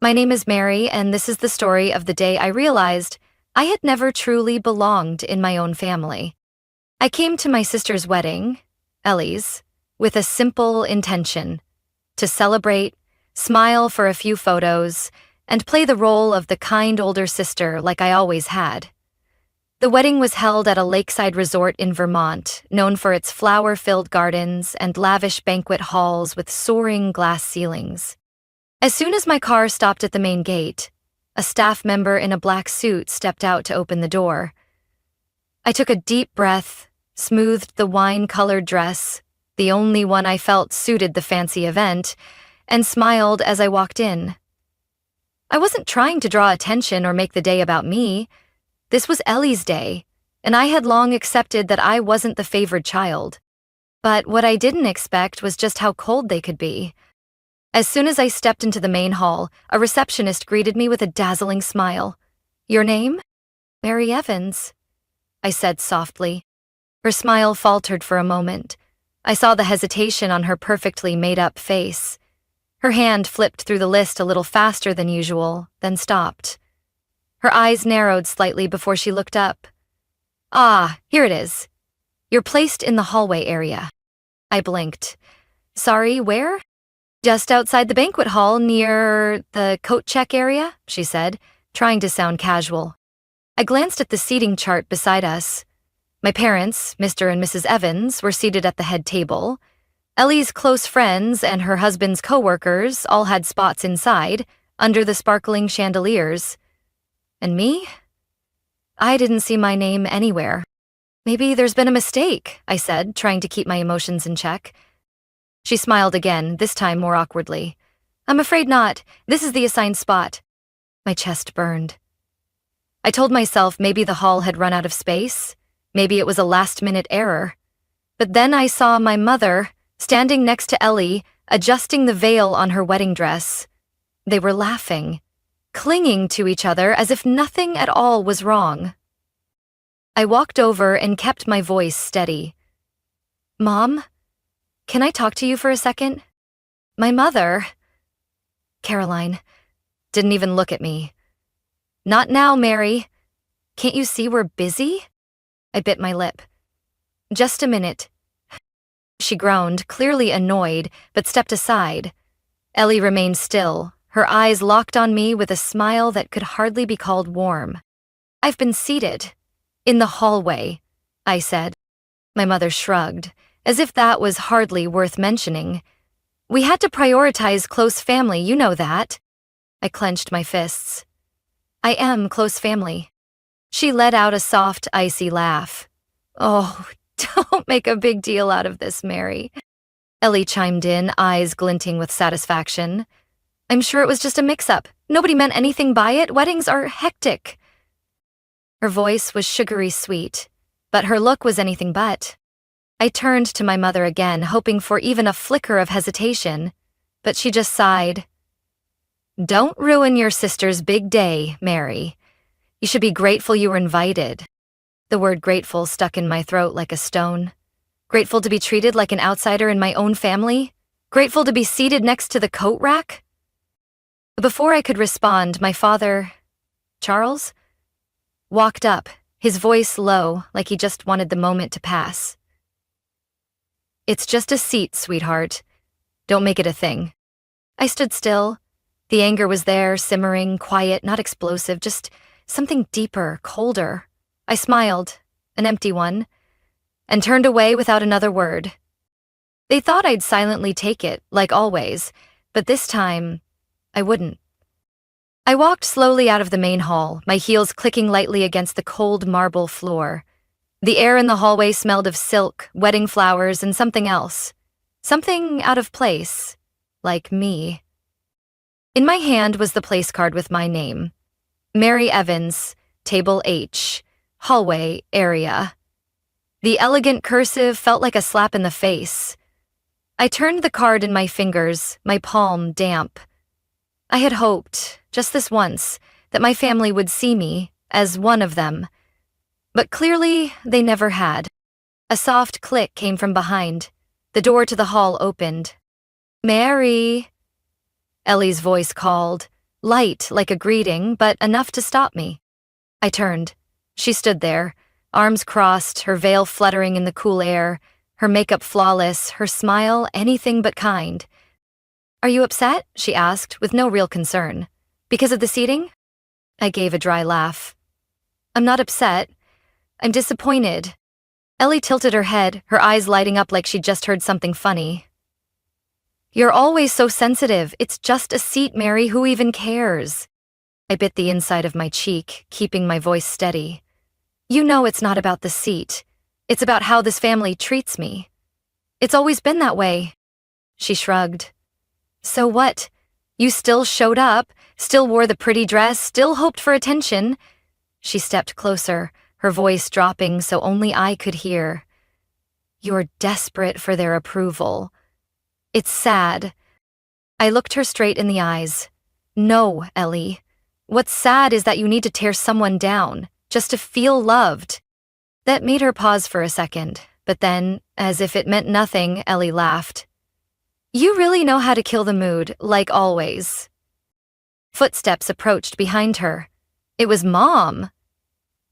My name is Mary, and this is the story of the day I realized I had never truly belonged in my own family. I came to my sister's wedding, Ellie's, with a simple intention: to celebrate, smile for a few photos, and play the role of the kind older sister like I always had. The wedding was held at a lakeside resort in Vermont, known for its flower-filled gardens and lavish banquet halls with soaring glass ceilings. As soon as my car stopped at the main gate, a staff member in a black suit stepped out to open the door. I took a deep breath, smoothed the wine-colored dress, the only one I felt suited the fancy event, and smiled as I walked in. I wasn't trying to draw attention or make the day about me. This was Ellie's day, and I had long accepted that I wasn't the favored child. But what I didn't expect was just how cold they could be. As soon as I stepped into the main hall, a receptionist greeted me with a dazzling smile. "Your name?" "Mary Evans," I said softly. Her smile faltered for a moment. I saw the hesitation on her perfectly made-up face. Her hand flipped through the list a little faster than usual, then stopped. Her eyes narrowed slightly before she looked up. "Ah, here it is. You're placed in the hallway area." I blinked. "Sorry, where?" "Just outside the banquet hall near the coat check area," she said, trying to sound casual. I glanced at the seating chart beside us. My parents, Mr. and Mrs. Evans, were seated at the head table. Ellie's close friends and her husband's co-workers all had spots inside, under the sparkling chandeliers. And me? I didn't see my name anywhere. "Maybe there's been a mistake," I said, trying to keep my emotions in check. She smiled again, this time more awkwardly. "I'm afraid not. This is the assigned spot." My chest burned. I told myself maybe the hall had run out of space. Maybe it was a last-minute error. But then I saw my mother, standing next to Ellie, adjusting the veil on her wedding dress. They were laughing, clinging to each other as if nothing at all was wrong. I walked over and kept my voice steady. "Mom? Can I talk to you for a second?" My mother, Caroline, didn't even look at me. "Not now, Mary. Can't you see we're busy?" I bit my lip. "Just a minute." She groaned, clearly annoyed, but stepped aside. Ellie remained still, her eyes locked on me with a smile that could hardly be called warm. "I've been seated. In the hallway," I said. My mother shrugged, as if that was hardly worth mentioning. "We had to prioritize close family, you know that." I clenched my fists. "I am close family." She let out a soft, icy laugh. "Oh, don't make a big deal out of this, Mary." Ellie chimed in, eyes glinting with satisfaction. "I'm sure it was just a mix-up. Nobody meant anything by it. Weddings are hectic." Her voice was sugary sweet, but her look was anything but. I turned to my mother again, hoping for even a flicker of hesitation, but she just sighed. "Don't ruin your sister's big day, Mary. You should be grateful you were invited." The word grateful stuck in my throat like a stone. Grateful to be treated like an outsider in my own family? Grateful to be seated next to the coat rack? Before I could respond, my father, Charles, walked up, his voice low, like he just wanted the moment to pass. "It's just a seat, sweetheart. Don't make it a thing." I stood still. The anger was there, simmering, quiet, not explosive, just something deeper, colder. I smiled, an empty one, and turned away without another word. They thought I'd silently take it, like always, but this time, I wouldn't. I walked slowly out of the main hall, my heels clicking lightly against the cold marble floor. The air in the hallway smelled of silk, wedding flowers, and something else. Something out of place, like me. In my hand was the place card with my name. Mary Evans, Table H, Hallway Area. The elegant cursive felt like a slap in the face. I turned the card in my fingers, my palm damp. I had hoped, just this once, that my family would see me as one of them. But clearly, they never had. A soft click came from behind. The door to the hall opened. "Mary," Ellie's voice called, Light, like a greeting, but enough to stop me. I turned. She stood there, arms crossed, her veil fluttering in the cool air, her makeup flawless, her smile anything but kind. "Are you upset?" she asked, with no real concern. "Because of the seating?" I gave a dry laugh. "I'm not upset. I'm disappointed." Ellie tilted her head, her eyes lighting up like she'd just heard something funny. "You're always so sensitive. It's just a seat, Mary. Who even cares?" I bit the inside of my cheek, keeping my voice steady. "You know it's not about the seat. It's about how this family treats me. It's always been that way." She shrugged. "So what? You still showed up, still wore the pretty dress, still hoped for attention." She stepped closer, her voice dropping so only I could hear. "You're desperate for their approval. It's sad." I looked her straight in the eyes. "No, Ellie. What's sad is that you need to tear someone down, just to feel loved." That made her pause for a second, but then, as if it meant nothing, Ellie laughed. "You really know how to kill the mood, like always." Footsteps approached behind her. It was Mom.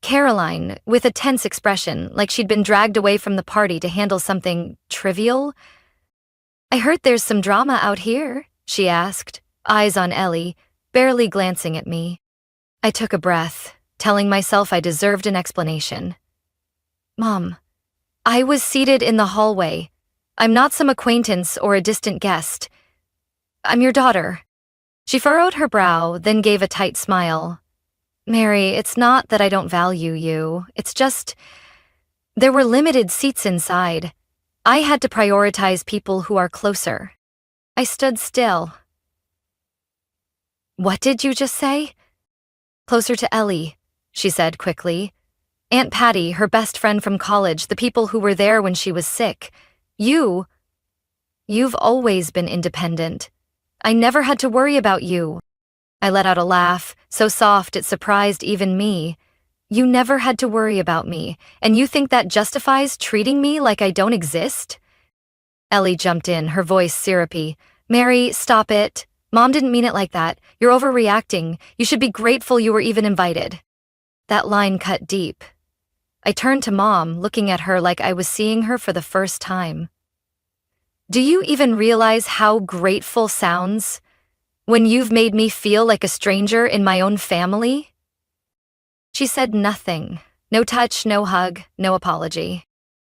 Caroline, with a tense expression, like she'd been dragged away from the party to handle something trivial. "I heard there's some drama out here," she asked, eyes on Ellie, barely glancing at me. I took a breath, telling myself I deserved an explanation. "Mom, I was seated in the hallway. I'm not some acquaintance or a distant guest. I'm your daughter." She furrowed her brow, then gave a tight smile. "Mary, it's not that I don't value you. It's just, there were limited seats inside. I had to prioritize people who are closer." I stood still. "What did you just say?" "Closer to Ellie," she said quickly. "Aunt Patty, her best friend from college, the people who were there when she was sick. You've always been independent. I never had to worry about you." I let out a laugh, so soft it surprised even me. "You never had to worry about me, and you think that justifies treating me like I don't exist?" Ellie jumped in, her voice syrupy. "Mary, stop it. Mom didn't mean it like that. You're overreacting. You should be grateful you were even invited." That line cut deep. I turned to Mom, looking at her like I was seeing her for the first time. "Do you even realize how grateful sounds when you've made me feel like a stranger in my own family?" She said nothing. No touch, no hug, no apology.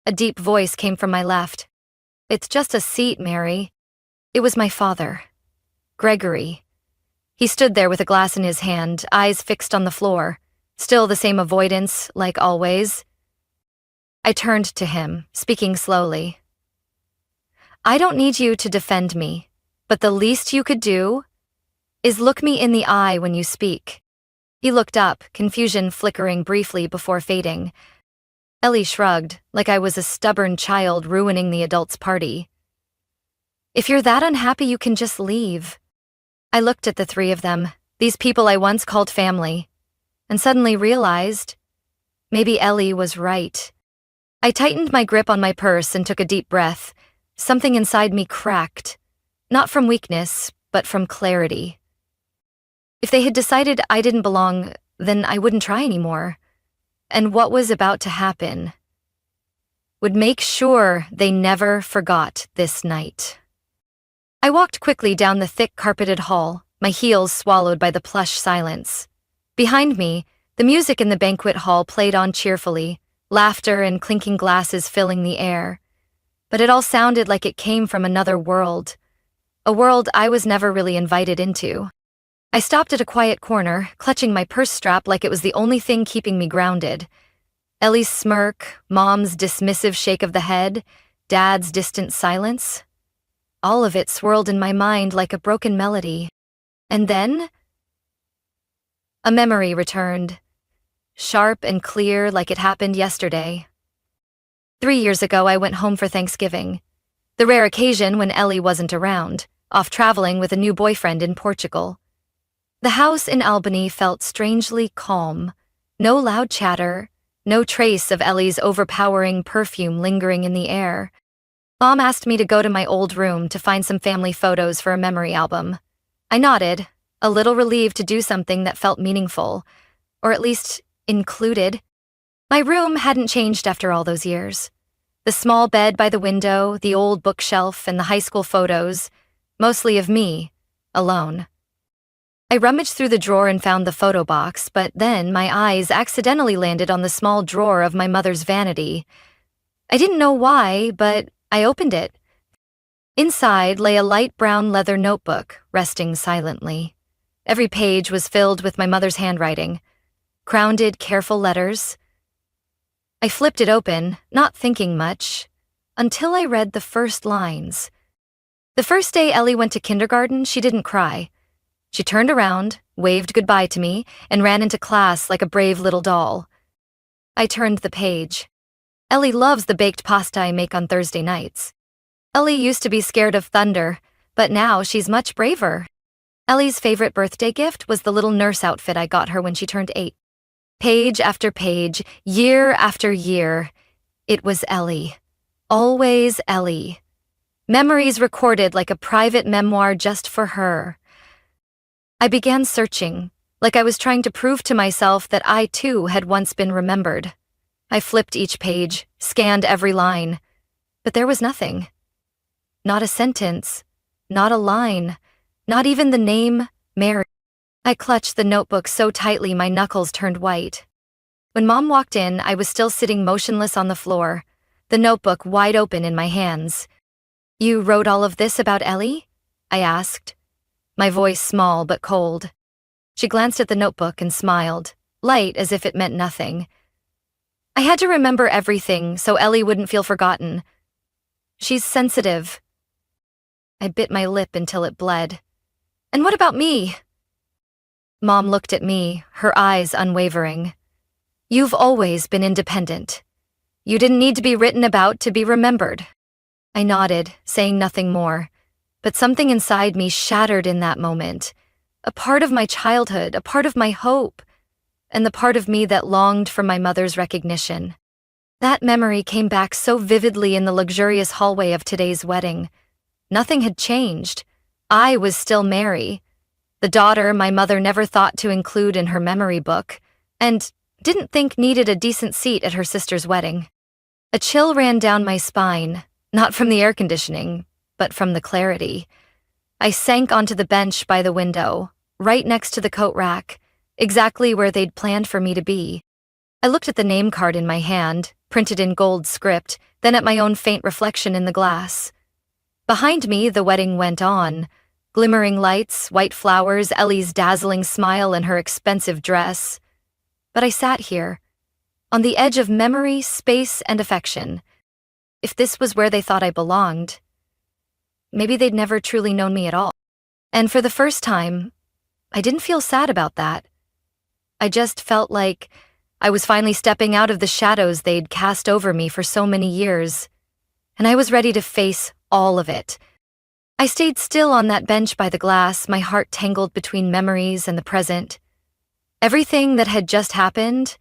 A deep voice came from my left. "It's just a seat, Mary." It was my father, Gregory. He stood there with a glass in his hand, eyes fixed on the floor. Still the same avoidance, like always. I turned to him, speaking slowly. "I don't need you to defend me, but the least you could do is look me in the eye when you speak." He looked up, confusion flickering briefly before fading. Ellie shrugged, like I was a stubborn child ruining the adults' party. "If you're that unhappy, you can just leave." I looked at the three of them, these people I once called family, and suddenly realized maybe Ellie was right. I tightened my grip on my purse and took a deep breath. Something inside me cracked, not from weakness, but from clarity. If they had decided I didn't belong, then I wouldn't try anymore. And what was about to happen would make sure they never forgot this night. I walked quickly down the thick carpeted hall, my heels swallowed by the plush silence. Behind me, the music in the banquet hall played on cheerfully, laughter and clinking glasses filling the air. But it all sounded like it came from another world, a world I was never really invited into. I stopped at a quiet corner, clutching my purse strap like it was the only thing keeping me grounded. Ellie's smirk, Mom's dismissive shake of the head, Dad's distant silence. All of it swirled in my mind like a broken melody. And then a memory returned, sharp and clear like it happened yesterday. 3 years ago, I went home for Thanksgiving, the rare occasion when Ellie wasn't around, off traveling with a new boyfriend in Portugal. The house in Albany felt strangely calm, no loud chatter, no trace of Ellie's overpowering perfume lingering in the air. Mom asked me to go to my old room to find some family photos for a memory album. I nodded, a little relieved to do something that felt meaningful, or at least included. My room hadn't changed after all those years. The small bed by the window, the old bookshelf, and the high school photos, mostly of me, alone. I rummaged through the drawer and found the photo box, but then my eyes accidentally landed on the small drawer of my mother's vanity. I didn't know why, but I opened it. Inside lay a light brown leather notebook, resting silently. Every page was filled with my mother's handwriting, crowned, careful letters. I flipped it open, not thinking much, until I read the first lines. The first day Ellie went to kindergarten, she didn't cry. She turned around, waved goodbye to me, and ran into class like a brave little doll. I turned the page. Ellie loves the baked pasta I make on Thursday nights. Ellie used to be scared of thunder, but now she's much braver. Ellie's favorite birthday gift was the little nurse outfit I got her when she turned 8. Page after page, year after year, it was Ellie. Always Ellie. Memories recorded like a private memoir just for her. I began searching, like I was trying to prove to myself that I too had once been remembered. I flipped each page, scanned every line, but there was nothing. Not a sentence, not a line, not even the name, Mary. I clutched the notebook so tightly my knuckles turned white. When Mom walked in, I was still sitting motionless on the floor, the notebook wide open in my hands. "You wrote all of this about Ellie?" I asked, my voice small but cold. She glanced at the notebook and smiled, light as if it meant nothing. I had to remember everything so Ellie wouldn't feel forgotten. She's sensitive. I bit my lip until it bled. "And what about me?" Mom looked at me, her eyes unwavering. "You've always been independent. You didn't need to be written about to be remembered." I nodded, saying nothing more, but something inside me shattered in that moment. A part of my childhood, a part of my hope, and the part of me that longed for my mother's recognition. That memory came back so vividly in the luxurious hallway of today's wedding. Nothing had changed. I was still Mary, the daughter my mother never thought to include in her memory book, and didn't think needed a decent seat at her sister's wedding. A chill ran down my spine, not from the air conditioning, but from the clarity. I sank onto the bench by the window, right next to the coat rack, exactly where they'd planned for me to be. I looked at the name card in my hand, printed in gold script, then at my own faint reflection in the glass. Behind me, the wedding went on. Glimmering lights, white flowers, Ellie's dazzling smile, and her expensive dress. But I sat here, on the edge of memory, space, and affection. If this was where they thought I belonged, maybe they'd never truly known me at all. And for the first time, I didn't feel sad about that. I just felt like I was finally stepping out of the shadows they'd cast over me for so many years, and I was ready to face all of it. I stayed still on that bench by the glass, my heart tangled between memories and the present. Everything that had just happened,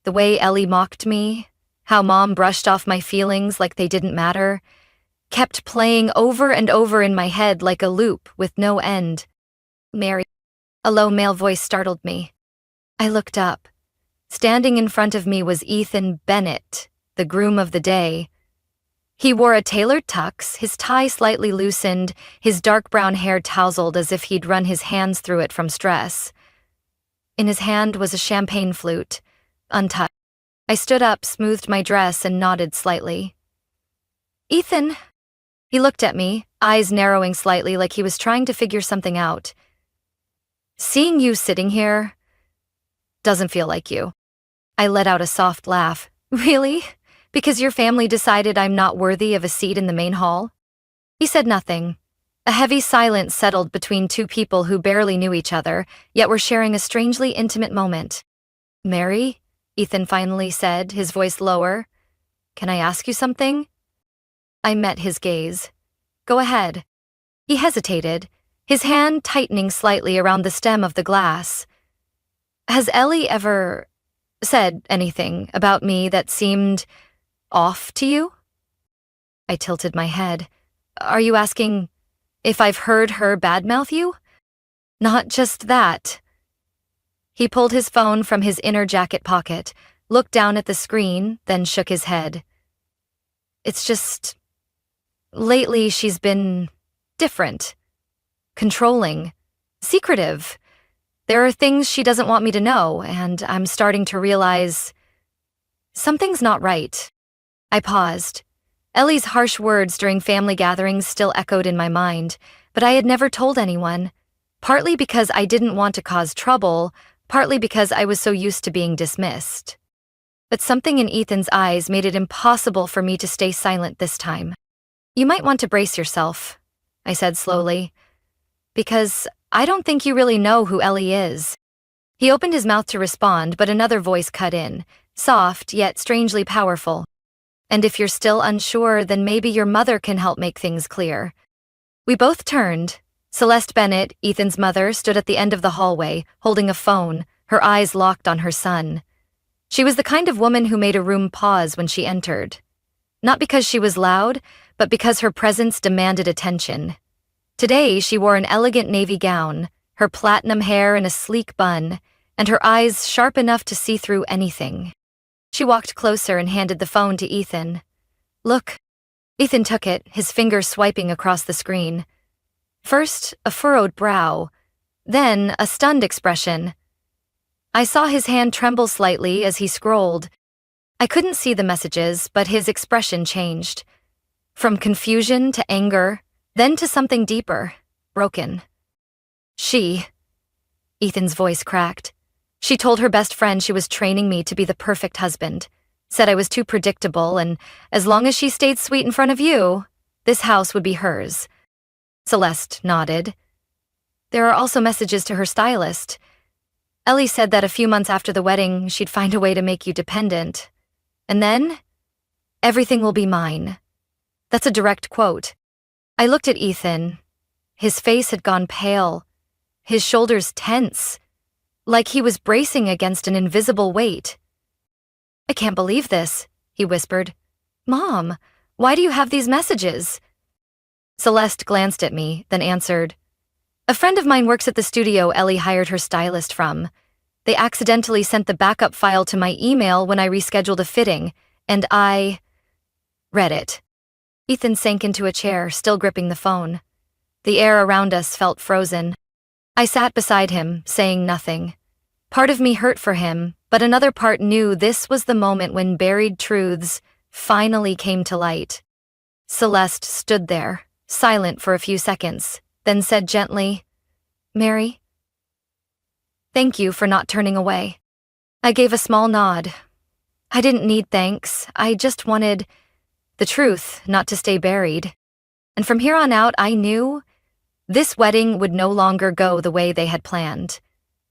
the way Ellie mocked me, how Mom brushed off my feelings like they didn't matter, kept playing over and over in my head like a loop with no end. "Mary," a low male voice startled me. I looked up. Standing in front of me was Ethan Bennett, the groom of the day. He wore a tailored tux, his tie slightly loosened, his dark brown hair tousled as if he'd run his hands through it from stress. In his hand was a champagne flute, untouched. I stood up, smoothed my dress, and nodded slightly. "Ethan." He looked at me, eyes narrowing slightly like he was trying to figure something out. "Seeing you sitting here doesn't feel like you." I let out a soft laugh. "Really? Because your family decided I'm not worthy of a seat in the main hall?" He said nothing. A heavy silence settled between two people who barely knew each other, yet were sharing a strangely intimate moment. "Mary," Ethan finally said, his voice lower, "can I ask you something?" I met his gaze. "Go ahead." He hesitated, his hand tightening slightly around the stem of the glass. "Has Ellie ever said anything about me that seemed off to you?" I tilted my head. "Are you asking if I've heard her badmouth you?" Not just that. He pulled his phone from his inner jacket pocket, looked down at the screen, then shook his head. It's just, lately she's been different, controlling, secretive. There are things she doesn't want me to know, and I'm starting to realize something's not right. I paused. Ellie's harsh words during family gatherings still echoed in my mind, but I had never told anyone, partly because I didn't want to cause trouble, partly because I was so used to being dismissed. But something in Ethan's eyes made it impossible for me to stay silent this time. You might want to brace yourself, I said slowly, because I don't think you really know who Ellie is. He opened his mouth to respond, but another voice cut in, soft yet strangely powerful. And if you're still unsure, then maybe your mother can help make things clear. We both turned. Celeste Bennett, Ethan's mother, stood at the end of the hallway, holding a phone, her eyes locked on her son. She was the kind of woman who made a room pause when she entered. Not because she was loud, but because her presence demanded attention. Today, she wore an elegant navy gown, her platinum hair in a sleek bun, and her eyes sharp enough to see through anything. She walked closer and handed the phone to Ethan. Look. Ethan took it, his finger swiping across the screen. First, a furrowed brow, then a stunned expression. I saw his hand tremble slightly as he scrolled. I couldn't see the messages, but his expression changed. From confusion to anger, then to something deeper, broken. Ethan's voice cracked. She told her best friend she was training me to be the perfect husband, said I was too predictable, and as long as she stayed sweet in front of you, this house would be hers. Celeste nodded. There are also messages to her stylist. Ellie said that a few months after the wedding, she'd find a way to make you dependent. And then, everything will be mine. That's a direct quote. I looked at Ethan. His face had gone pale, his shoulders tense, like he was bracing against an invisible weight. I can't believe this, he whispered. Mom, why do you have these messages? Celeste glanced at me, then answered. A friend of mine works at the studio Ellie hired her stylist from. They accidentally sent the backup file to my email when I rescheduled a fitting, and I read it. Ethan sank into a chair, still gripping the phone. The air around us felt frozen. I sat beside him, saying nothing. Part of me hurt for him, but another part knew this was the moment when buried truths finally came to light. Celeste stood there, silent for a few seconds, then said gently, Mary, thank you for not turning away. I gave a small nod. I didn't need thanks. I just wanted the truth, not to stay buried. And from here on out, I knew this wedding would no longer go the way they had planned,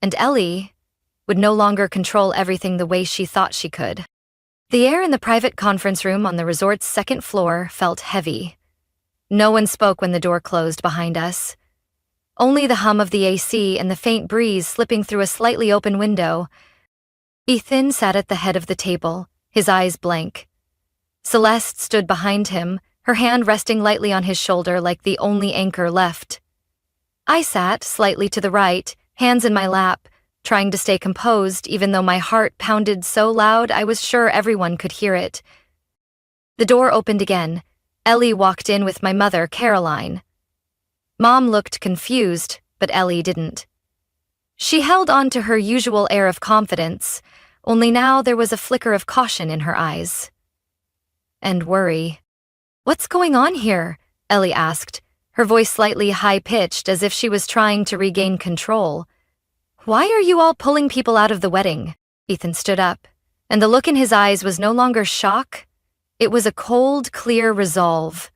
and Ellie would no longer control everything the way she thought she could. The air in the private conference room on the resort's second floor felt heavy. No one spoke when the door closed behind us. Only the hum of the AC and the faint breeze slipping through a slightly open window. Ethan sat at the head of the table, his eyes blank. Celeste stood behind him, her hand resting lightly on his shoulder like the only anchor left. I sat slightly to the right, hands in my lap, trying to stay composed even though my heart pounded so loud I was sure everyone could hear it. The door opened again. Ellie walked in with my mother, Caroline. Mom looked confused, but Ellie didn't. She held on to her usual air of confidence, only now there was a flicker of caution in her eyes. And worry. What's going on here? Ellie asked, her voice slightly high-pitched as if she was trying to regain control. Why are you all pulling people out of the wedding? Ethan stood up, and the look in his eyes was no longer shock. It was a cold, clear resolve.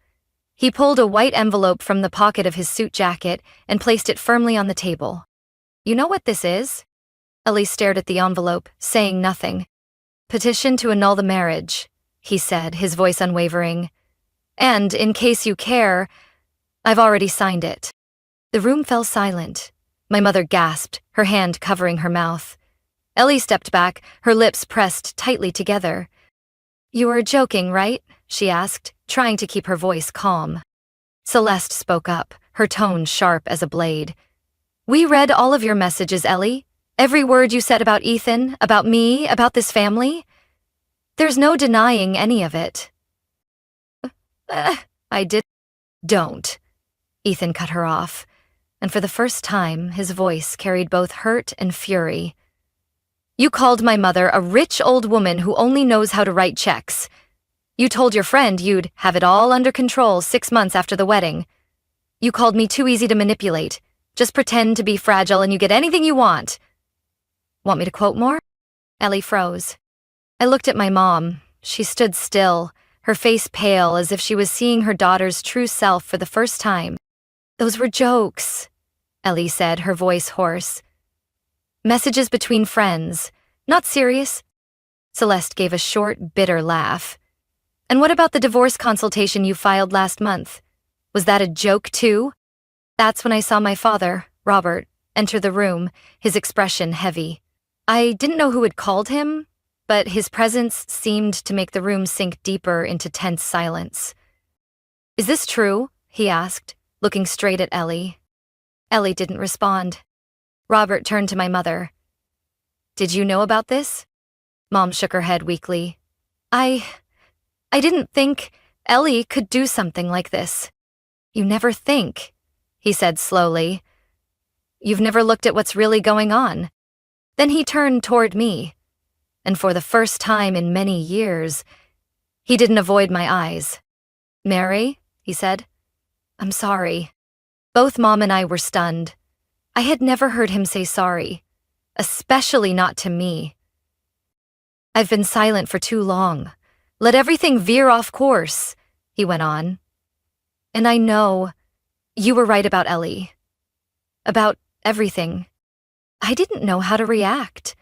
He pulled a white envelope from the pocket of his suit jacket and placed it firmly on the table. You know what this is? Ellie stared at the envelope, saying nothing. Petition to annul the marriage, he said, his voice unwavering. And, in case you care, I've already signed it. The room fell silent. My mother gasped, her hand covering her mouth. Ellie stepped back, her lips pressed tightly together. You are joking, right? She asked, trying to keep her voice calm. Celeste spoke up, her tone sharp as a blade. We read all of your messages, Ellie. Every word you said about Ethan, about me, about this family. There's no denying any of it. I did. Don't. Ethan cut her off, and for the first time, his voice carried both hurt and fury. You called my mother a rich old woman who only knows how to write checks. You told your friend you'd have it all under control 6 months after the wedding. You called me too easy to manipulate. Just pretend to be fragile and you get anything you want. Want me to quote more? Ellie froze. I looked at my mom. She stood still, her face pale as if she was seeing her daughter's true self for the first time. Those were jokes, Ellie said, her voice hoarse. Messages between friends, not serious. Celeste gave a short, bitter laugh. And what about the divorce consultation you filed last month? Was that a joke too? That's when I saw my father, Robert, enter the room, his expression heavy. I didn't know who had called him, but his presence seemed to make the room sink deeper into tense silence. Is this true? He asked, looking straight at Ellie. Ellie didn't respond. Robert turned to my mother. Did you know about this? Mom shook her head weakly. I didn't think Ellie could do something like this. You never think, he said slowly. You've never looked at what's really going on. Then he turned toward me, and for the first time in many years, he didn't avoid my eyes. Mary, he said, I'm sorry. Both Mom and I were stunned. I had never heard him say sorry, especially not to me. I've been silent for too long. Let everything veer off course, he went on. And I know you were right about Ellie. About everything. I didn't know how to react.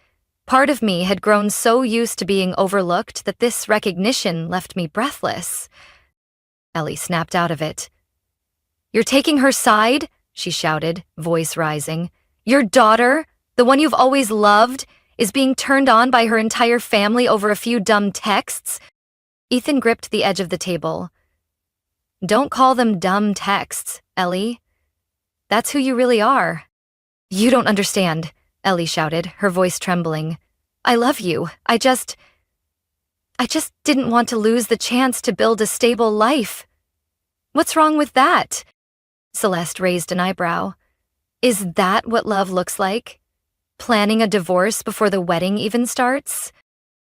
Part of me had grown so used to being overlooked that this recognition left me breathless. Ellie snapped out of it. You're taking her side? She shouted, voice rising. Your daughter, the one you've always loved, is being turned on by her entire family over a few dumb texts? Ethan gripped the edge of the table. Don't call them dumb texts, Ellie. That's who you really are. You don't understand, Ellie shouted, her voice trembling. I love you. I just didn't want to lose the chance to build a stable life. What's wrong with that? Celeste raised an eyebrow. Is that what love looks like? Planning a divorce before the wedding even starts?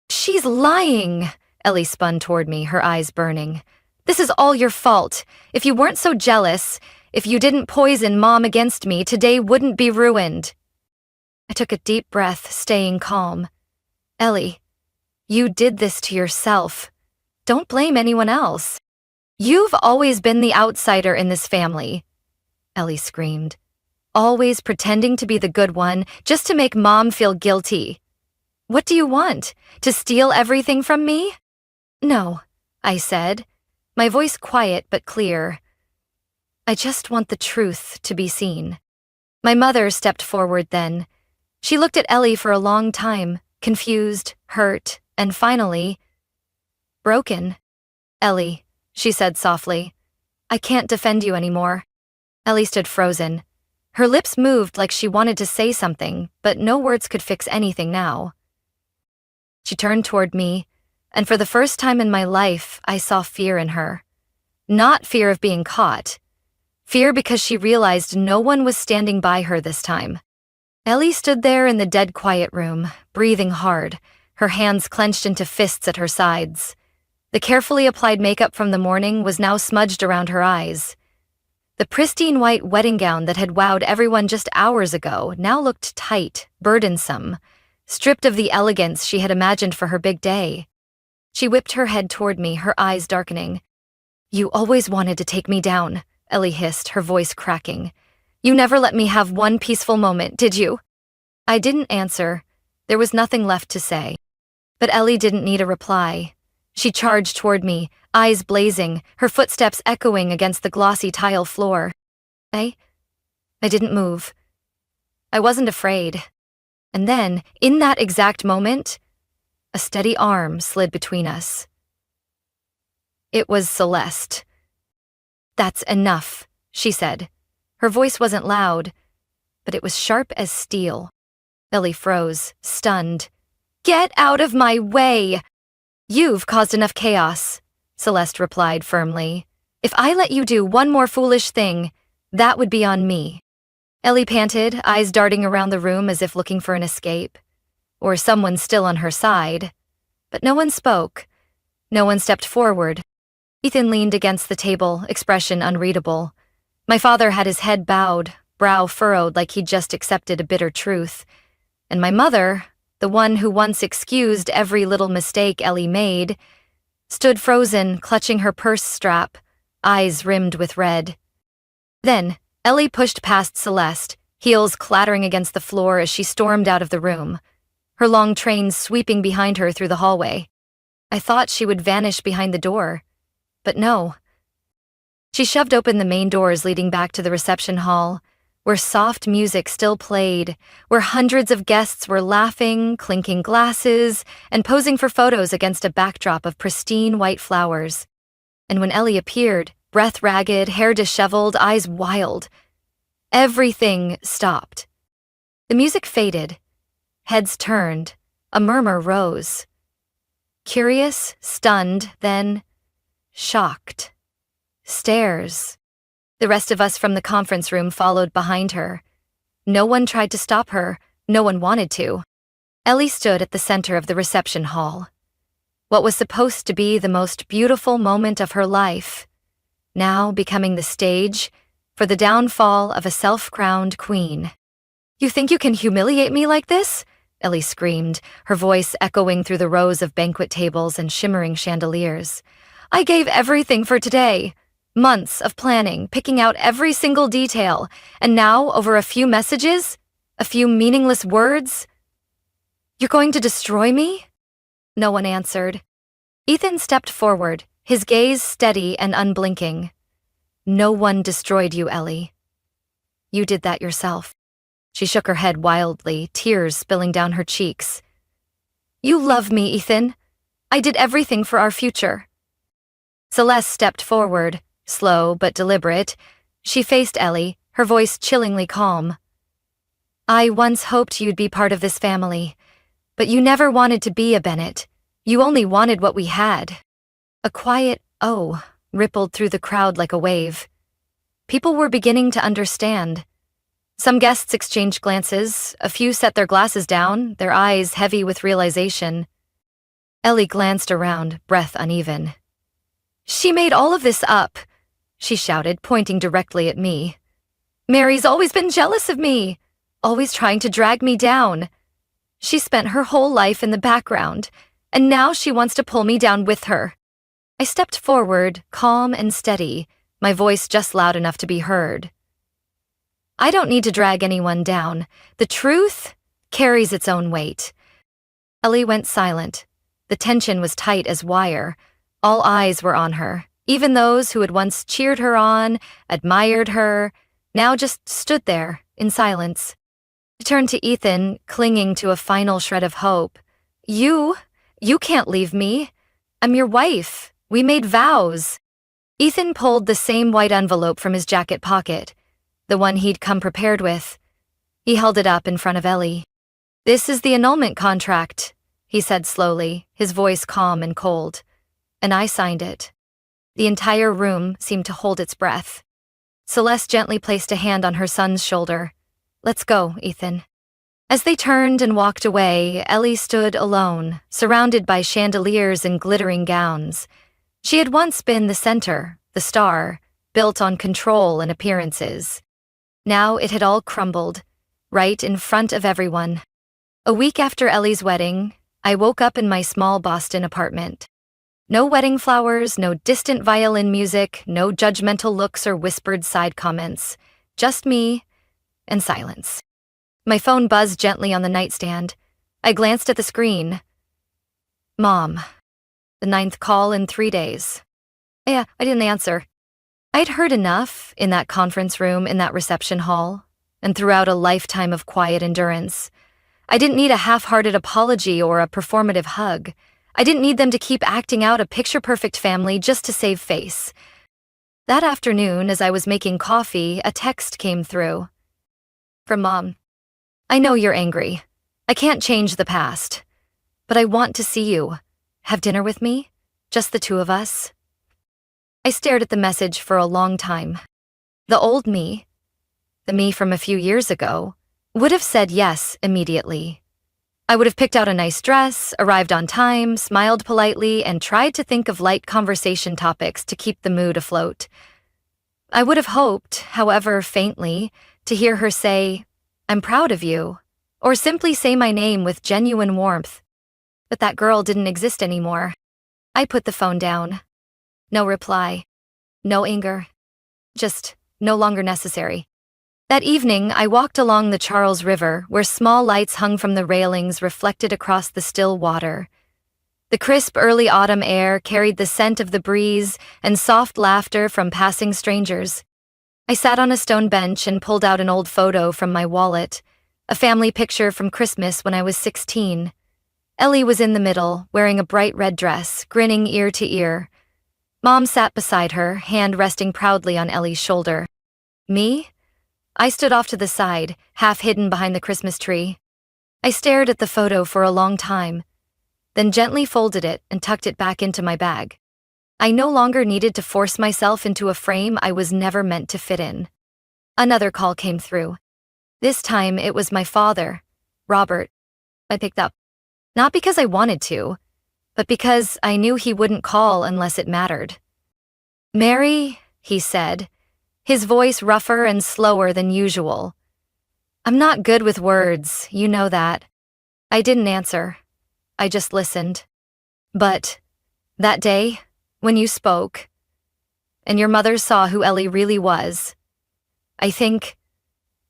She's lying, Ellie spun toward me, her eyes burning. This is all your fault. If you weren't so jealous, if you didn't poison Mom against me, today wouldn't be ruined. I took a deep breath, staying calm. Ellie, you did this to yourself. Don't blame anyone else. You've always been the outsider in this family, Ellie screamed. Always pretending to be the good one, just to make Mom feel guilty. What do you want? To steal everything from me? No, I said, my voice quiet but clear. I just want the truth to be seen. My mother stepped forward then. She looked at Ellie for a long time, confused, hurt, and finally, broken. Ellie, she said softly, I can't defend you anymore. Ellie stood frozen. Her lips moved like she wanted to say something, but no words could fix anything now. She turned toward me, and for the first time in my life, I saw fear in her. Not fear of being caught. Fear because she realized no one was standing by her this time. Ellie stood there in the dead quiet room, breathing hard, her hands clenched into fists at her sides. The carefully applied makeup from the morning was now smudged around her eyes. The pristine white wedding gown that had wowed everyone just hours ago now looked tight, burdensome, stripped of the elegance she had imagined for her big day. She whipped her head toward me, her eyes darkening. You always wanted to take me down, Ellie hissed, her voice cracking. You never let me have one peaceful moment, did you? I didn't answer. There was nothing left to say. But Ellie didn't need a reply. She charged toward me, eyes blazing, her footsteps echoing against the glossy tile floor. I didn't move. I wasn't afraid. And then, in that exact moment, a steady arm slid between us. It was Celeste. That's enough, she said. Her voice wasn't loud, but it was sharp as steel. Ellie froze, stunned. "Get out of my way!" "You've caused enough chaos," Celeste replied firmly. "If I let you do one more foolish thing, that would be on me." Ellie panted, eyes darting around the room as if looking for an escape, or someone still on her side. But no one spoke. No one stepped forward. Ethan leaned against the table, expression unreadable. My father had his head bowed, brow furrowed like he'd just accepted a bitter truth. And my mother, the one who once excused every little mistake Ellie made, stood frozen, clutching her purse strap, eyes rimmed with red. Then, Ellie pushed past Celeste, heels clattering against the floor as she stormed out of the room, her long train sweeping behind her through the hallway. I thought she would vanish behind the door, but no. She shoved open the main doors leading back to the reception hall, where soft music still played, where hundreds of guests were laughing, clinking glasses, and posing for photos against a backdrop of pristine white flowers. And when Ellie appeared, breath ragged, hair disheveled, eyes wild, everything stopped. The music faded. Heads turned. A murmur rose. Curious, stunned, then shocked. Stares. The rest of us from the conference room followed behind her. No one tried to stop her. No one wanted to. Ellie stood at the center of the reception hall. What was supposed to be the most beautiful moment of her life, now becoming the stage for the downfall of a self-crowned queen. "You think you can humiliate me like this?" Ellie screamed, her voice echoing through the rows of banquet tables and shimmering chandeliers. "I gave everything for today. Months of planning, picking out every single detail, and now, over a few messages, a few meaningless words, you're going to destroy me?" No one answered. Ethan stepped forward, his gaze steady and unblinking. "No one destroyed you, Ellie. You did that yourself." She shook her head wildly, tears spilling down her cheeks. "You love me, Ethan. I did everything for our future." Celeste stepped forward, slow but deliberate. She faced Ellie, her voice chillingly calm. "I once hoped you'd be part of this family, but you never wanted to be a Bennett. You only wanted what we had." A quiet "oh" rippled through the crowd like a wave. People were beginning to understand. Some guests exchanged glances, a few set their glasses down, their eyes heavy with realization. Ellie glanced around, breath uneven. "She made all of this up," she shouted, pointing directly at me. "Mary's always been jealous of me, always trying to drag me down. She spent her whole life in the background, and now she wants to pull me down with her." I stepped forward, calm and steady, my voice just loud enough to be heard. "I don't need to drag anyone down. The truth carries its own weight." Ellie went silent. The tension was tight as wire. All eyes were on her, even those who had once cheered her on, admired her, now just stood there, in silence. I turned to Ethan, clinging to a final shred of hope. You can't leave me. I'm your wife. We made vows." Ethan pulled the same white envelope from his jacket pocket, the one he'd come prepared with. He held it up in front of Ellie. "This is the annulment contract," he said slowly, his voice calm and cold. And I signed it. The entire room seemed to hold its breath. Celeste gently placed a hand on her son's shoulder. "Let's go, Ethan." As they turned and walked away, Ellie stood alone, surrounded by chandeliers and glittering gowns. She had once been the center, the star, built on control and appearances. Now it had all crumbled, right in front of everyone. A week after Ellie's wedding, I woke up in my small Boston apartment. No wedding flowers, no distant violin music, no judgmental looks or whispered side comments. Just me and silence. My phone buzzed gently on the nightstand. I glanced at the screen. Mom. The 9th call in 3 days. I didn't answer. I'd heard enough in that conference room, in that reception hall, and throughout a lifetime of quiet endurance. I didn't need a half-hearted apology or a performative hug. I didn't need them to keep acting out a picture-perfect family just to save face. That afternoon, as I was making coffee, a text came through. From Mom. I know you're angry. I can't change the past. But I want to see you. Have dinner with me? Just the two of us? I stared at the message for a long time. The old me, the me from a few years ago, would have said yes immediately. I would have picked out a nice dress, arrived on time, smiled politely, and tried to think of light conversation topics to keep the mood afloat. I would have hoped, however faintly, to hear her say, "I'm proud of you," or simply say my name with genuine warmth. But that girl didn't exist anymore. I put the phone down. No reply. No anger. Just no longer necessary. That evening, I walked along the Charles River, where small lights hung from the railings reflected across the still water. The crisp early autumn air carried the scent of the breeze and soft laughter from passing strangers. I sat on a stone bench and pulled out an old photo from my wallet, a family picture from Christmas when I was 16. Ellie was in the middle, wearing a bright red dress, grinning ear to ear. Mom sat beside her, hand resting proudly on Ellie's shoulder. Me? I stood off to the side, half hidden behind the Christmas tree. I stared at the photo for a long time, then gently folded it and tucked it back into my bag. I no longer needed to force myself into a frame I was never meant to fit in. Another call came through. This time it was my father, Robert. I picked up. Not because I wanted to, but because I knew he wouldn't call unless it mattered. "Mary," he said, his voice rougher and slower than usual. "I'm not good with words, you know that." I didn't answer. I just listened. "But that day, when you spoke, and your mother saw who Ellie really was, I think,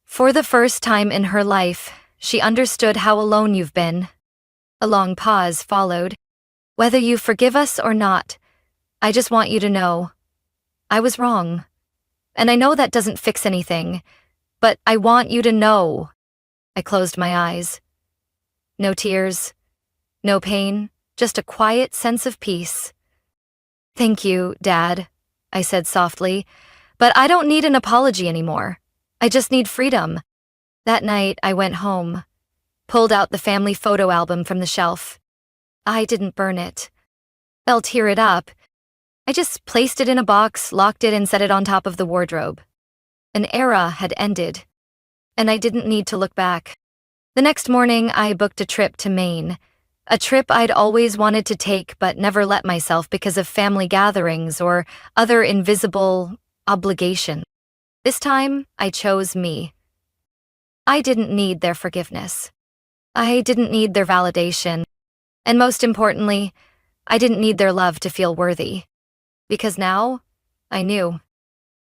for the first time in her life, she understood how alone you've been." A long pause followed. "Whether you forgive us or not, I just want you to know, I was wrong. And I know that doesn't fix anything, but I want you to know." I closed my eyes. No tears, no pain, just a quiet sense of peace. "Thank you, Dad," I said softly, "but I don't need an apology anymore. I just need freedom." That night, I went home, pulled out the family photo album from the shelf. I didn't burn it. I'll tear it up. I just placed it in a box, locked it, and set it on top of the wardrobe. An era had ended, and I didn't need to look back. The next morning, I booked a trip to Maine, a trip I'd always wanted to take but never let myself because of family gatherings or other invisible obligations. This time, I chose me. I didn't need their forgiveness. I didn't need their validation. And most importantly, I didn't need their love to feel worthy. Because now, I knew.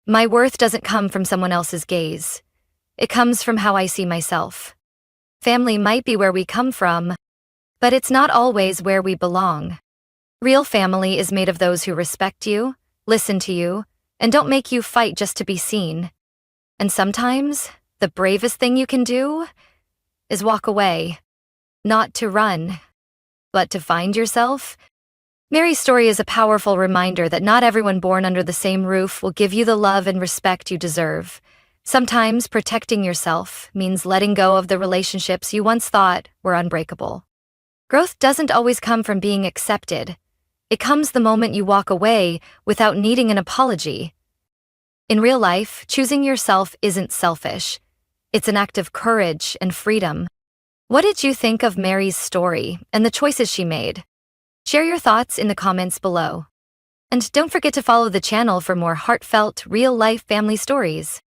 My worth doesn't come from someone else's gaze. It comes from how I see myself. Family might be where we come from, but it's not always where we belong. Real family is made of those who respect you, listen to you, and don't make you fight just to be seen. And sometimes, the bravest thing you can do is walk away. Not to run, but to find yourself. Mary's story is a powerful reminder that not everyone born under the same roof will give you the love and respect you deserve. Sometimes protecting yourself means letting go of the relationships you once thought were unbreakable. Growth doesn't always come from being accepted. It comes the moment you walk away without needing an apology. In real life, choosing yourself isn't selfish. It's an act of courage and freedom. What did you think of Mary's story and the choices she made? Share your thoughts in the comments below. And don't forget to follow the channel for more heartfelt, real-life family stories.